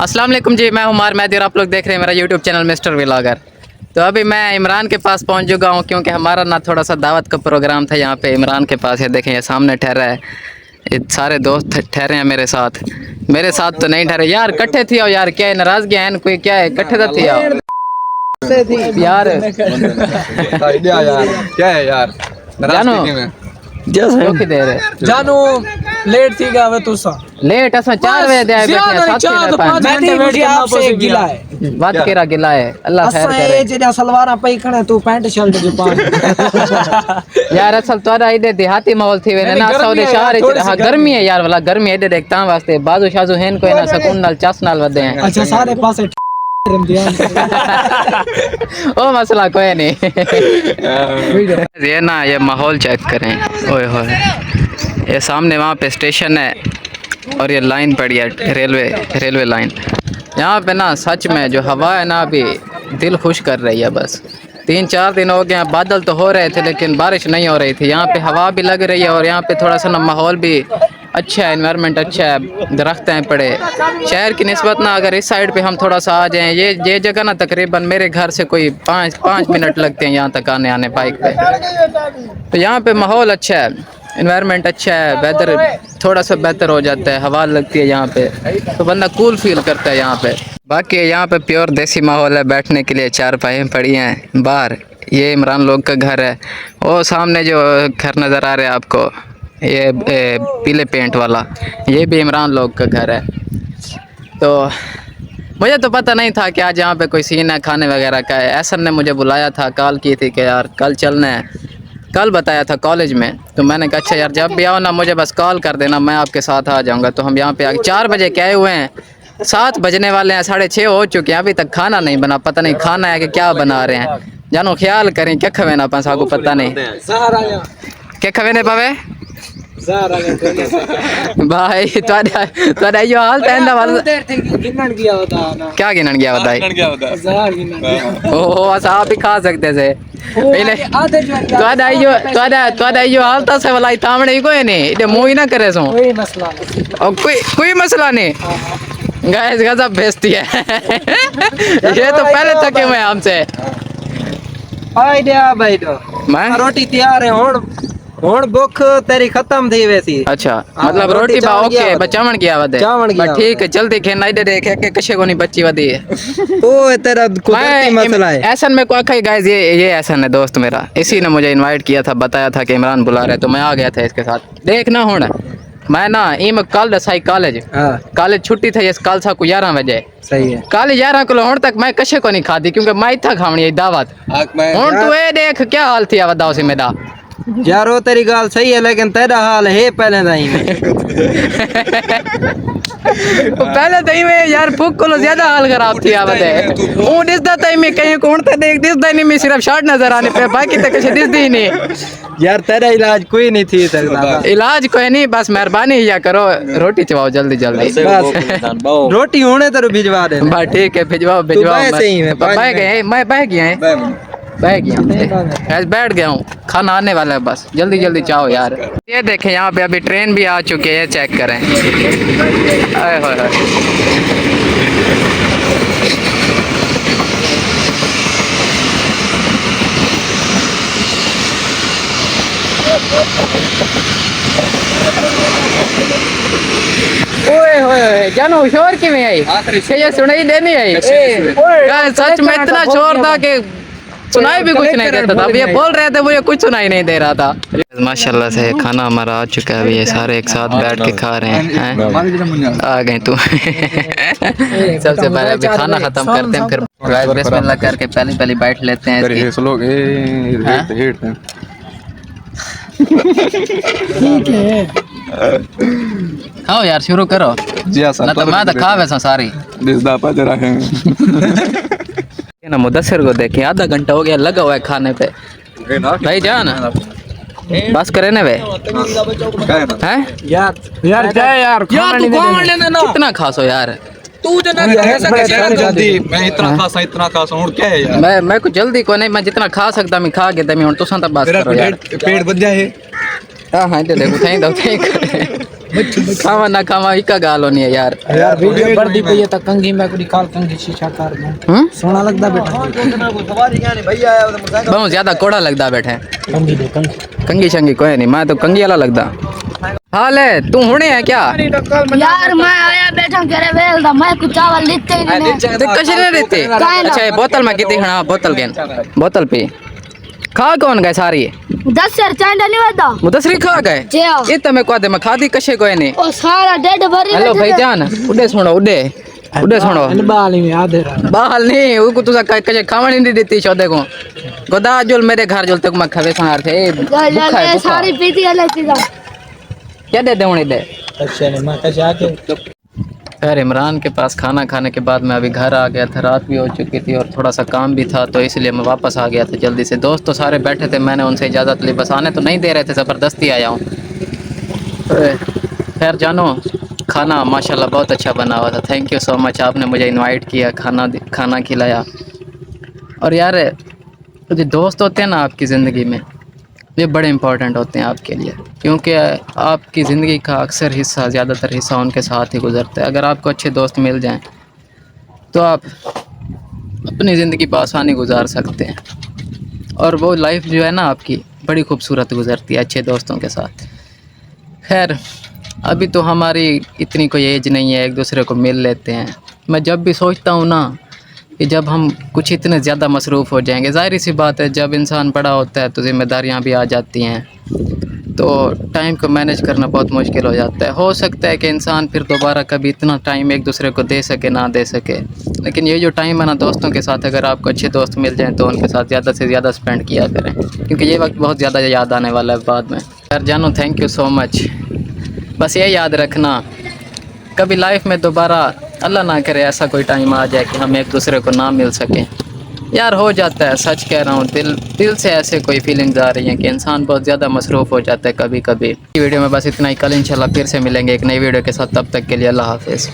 अस्सलाम वालेकुम जी, मैं उमर मेहदी और आप लोग देख रहे हैं मेरा यूट्यूब चैनल मिस्टर व्लॉगर। तो अभी मैं इमरान के पास पहुंच चुका हूं क्योंकि हमारा ना थोड़ा सा दावत का प्रोग्राम था यहाँ पे इमरान के पास। ये देखें, ये सामने ठहरा है, ये सारे दोस्त ठहरे हैं मेरे साथ तो नहीं ठहरे यार, कट्ठे थी यार, क्या है नाराजगी है कोई, क्या है कट्ठे तो थी यार क्या है यार जानू लेट थी गया वे तुसा लेट असा 4 बजे दे बैठे 7 घंटे वेट करना आपसे गिला है बात केरा गिला है अल्लाह खैर करे। ए जेड़ा सलवारा पई खणे तू पैंट शर्ट जो पा यार असल तोरा इधर देहाती माहौल थी वे ना सौदे शहर हां गर्मी है यार, वाला गर्मी इधर देखता वास्ते बाजू शाजू हेन कोई ना सुकून नाल चस नाल वदे हैं। अच्छा सारे पासे ओ मसला कोई नहीं। ये ना ये माहौल चेक करें, ओए होए ये सामने वहाँ पे स्टेशन है और ये लाइन पड़ी है रेलवे लाइन। यहाँ पे ना सच में जो हवा है ना अभी दिल खुश कर रही है। बस 3-4 दिन हो गए हैं, बादल तो हो रहे थे लेकिन बारिश नहीं हो रही थी। यहाँ पे हवा भी लग रही है और यहाँ पे थोड़ा सा ना माहौल भी अच्छा है, एनवायरनमेंट अच्छा है, दरख्त हैं पड़े। शहर की निस्बत ना अगर इस साइड पे हम थोड़ा सा आ जाएं, ये जगह ना तकरीबन मेरे घर से कोई 5 मिनट लगते हैं यहाँ तक आने बाइक पे। तो यहाँ पे माहौल अच्छा है, एनवायरनमेंट अच्छा है, वेदर थोड़ा सा बेहतर हो जाता है, हवा लगती है यहाँ पे तो बंदा कूल फील करता है यहाँ पे। बाकी यहाँ पे प्योर देसी माहौल है, बैठने के लिए 4 पायें पड़ी हैं बाहर। ये इमरान लोग का घर है। वो सामने जो घर नज़र आ रहा है आपको, ये पीले पेंट वाला, ये भी इमरान लोग का घर है। तो मुझे तो पता नहीं था कि आज यहाँ पे कोई सीन है खाने वगैरह का है। एहसन ने मुझे बुलाया था, कॉल की थी कि यार कल चलना है, कल बताया था कॉलेज में। तो मैंने कहा अच्छा यार जब भी आओ ना मुझे बस कॉल कर देना, मैं आपके साथ आ जाऊँगा। तो हम यहाँ पे आगे 4 बजे के आए हुए हैं, 7 बजने वाले हैं, 6:30 हो चुके हैं, अभी तक खाना नहीं बना। पता नहीं खाना है कि क्या बना रहे हैं, जानो ख्याल करें क्या खवे ना पास आपको पता नहीं क्या खवे ने पावे भाई तो यो हाल तैंदा वाला क्या गिनन गया बताई ओहो अस आप भी खा सकते थे पहले तो यो हाल ता से वाला तामणे कोई नहीं इते मुंह ही ना करे सो कोई मसला नहीं। गाइस गजब बेइज्जती है ये तो पहले थके हुए हमसे। आइडिया भाई तो मैं रोटी तैयार है हुन भूख तेरी खत्म थी वैसी। अच्छा मतलब रोटी बा ओके बचावन गया वदे बस ठीक है जल्दी खेना इधर देखे के कशे को नहीं बच्ची वदी है ओ तेरा कुदरती मसला है। एहसन में को आखा गाइस ये एहसन है दोस्त मेरा, इसी ने मुझे इनवाइट किया था, बताया था कि इमरान बुला रहे तो मैं आ गया था इसके साथ। देखना हुन मैं ना इम कल दसाई कॉलेज छुट्टी थी इस कल सा को 11 बजे सही है कल 11 किलो हुन तक मैं कशे को नहीं खादी क्योंकि मैं इथा खावनी है दावत। हुन तू ए देख क्या हाल थी बताओ सी मेरा यार वो तेरी गाल सही है लेकिन तेरा हाल है पहले नहीं पहले तई में यार भूख को ज्यादा हाल खराब थी आवत है हूं दिसदा तई में कहीं कौन ते देख दिसदा नहीं, मैं सिर्फ शर्ट नजर आने पे बाकी तक कुछ दिसदी ही नहीं। यार तेरा इलाज कोई नहीं थी सकता, इलाज कोई नहीं, बस मेहरबानी या करो रोटी चबाओ जल्दी बस रोटी होने तेरे भिजवा दे बस ठीक है भिजवाओ मैं बह गया बैठ गया हूँ, खाना आने वाला है बस जल्दी चाहो यार। ये देखें यहाँ पे अभी ट्रेन भी आ चुकी है, चेक करें। आए होए ओए होए जानो शोर किवें आई ये सुनाई देनी आई सच में इतना शोर था कि सुनाई भी कुछ नहीं देता था। अब ये बोल रहे थे मुझे कुछ सुनाई नहीं दे रहा था। माशाल्लाह से खाना हमारा आ चुका है, अभी ये सारे एक साथ बैठ के खा रहे हैं। आ गए तू सबसे पहले अभी खाना खत्म करते हैं फिर बिस्मिल्लाह करके पहली बाइट लेते हैं। ठीक है खाओ यार शुरू करो ना तो मैं तो खा वैसा सारी ना। मुदस्सिर को देखें आधा घंटा हो गया लगा हुआ है खाने पे भाई जान बस करे ना वे हैं यार क्या यार तू कितना खासो यार तू जल्दी मैं इतना खासा हूं क्या है यार मैं कुछ जल्दी को नहीं, मैं जितना खा सकता मैं खा के दमी हुन तुसा तो बस करो यार पेट बच जाए। हां इधर देखो थई दो खावा ना खावा इका गाल होनी है यार। यार वीडियो पर दी पई त कंगी में कुड़ी काल कंगी शीशा कार में सोना लगदा बेटा बहुत ज्यादा कोड़ा लगदा बैठे कंगी दे कंगी कंगी शंगी कोई नहीं, मैं तो कंगी वाला लगदा। हाल है तू हुने है क्या? यार मैं आया बैठा करे वेल दा मैं कुछ चावल लेते ही नहीं ते कशे नहीं रहते? अच्छा ये बोतल में कितनी खड़ा बोतल गेन बोतल पी खा कौन गए सारी 10 सर चांदा नहीं वादा मुदसरी खा गए जे आ ये तो मैं को दे मैं खादी कशे कोई नहीं। ओ सारा डेड भरी हेलो भाईजान उडे सुनो उडे सुनो बाली में आधे बाहल नहीं उनको तुसा कशे खावणी नहीं देती चौदे को गोदा जोल मेरे घर जोल तक मैं खवे संहार थे भूखा है भूखा। सारी पीती अलग चीज क्या दे दे उन्हें दे। अच्छा नहीं मैं कैसे आके खैर इमरान के पास खाना खाने के बाद मैं अभी घर आ गया था, रात भी हो चुकी थी और थोड़ा सा काम भी था तो इसलिए मैं वापस आ गया था जल्दी से। दोस्त तो सारे बैठे थे, मैंने उनसे इजाज़त ली, बस आने तो नहीं दे रहे थे, ज़बरदस्ती आया हूँ। खैर जानो खाना माशाल्लाह बहुत अच्छा बना हुआ था, थैंक यू सो मच, आपने मुझे इनवाइट किया, खाना खिलाया। और यार जो दोस्त होते हैं ना आपकी ज़िंदगी में ये बड़े इंपॉर्टेंट होते हैं आपके लिए, क्योंकि आपकी ज़िंदगी का अक्सर हिस्सा ज़्यादातर हिस्सा उनके साथ ही गुजरता है। अगर आपको अच्छे दोस्त मिल जाएं तो आप अपनी ज़िंदगी बआसानी गुजार सकते हैं और वो लाइफ जो है ना आपकी बड़ी खूबसूरत गुजरती है अच्छे दोस्तों के साथ। खैर अभी तो हमारी इतनी कोई एज नहीं है, एक दूसरे को मिल लेते हैं। मैं जब भी सोचता हूँ ना कि जब हम कुछ इतने ज़्यादा मसरूफ़ हो जाएंगे, ज़ाहिर सी बात है जब इंसान बड़ा होता है तो ज़िम्मेदारियाँ भी आ जाती हैं, तो टाइम को मैनेज करना बहुत मुश्किल हो जाता है। हो सकता है कि इंसान फिर दोबारा कभी इतना टाइम एक दूसरे को दे सके ना दे सके, लेकिन ये जो टाइम है ना दोस्तों के साथ, अगर आपको अच्छे दोस्त मिल जाएँ तो उनके साथ ज़्यादा से ज़्यादा स्पेंड किया करें, क्योंकि ये वक्त बहुत ज़्यादा याद आने वाला है बाद में। यार जानो थैंक यू सो मच। बस ये याद रखना कभी लाइफ में दोबारा अल्लाह ना करे ऐसा कोई टाइम आ जाए कि हम एक दूसरे को ना मिल सकें। यार हो जाता है, सच कह रहा हूँ, दिल से ऐसे कोई फीलिंग्स आ रही हैं कि इंसान बहुत ज़्यादा मसरूफ़ हो जाता है कभी कभी। वीडियो में बस इतना ही, कल इंशाल्लाह फिर से मिलेंगे एक नई वीडियो के साथ, तब तक के लिए अल्लाह हाफिज़।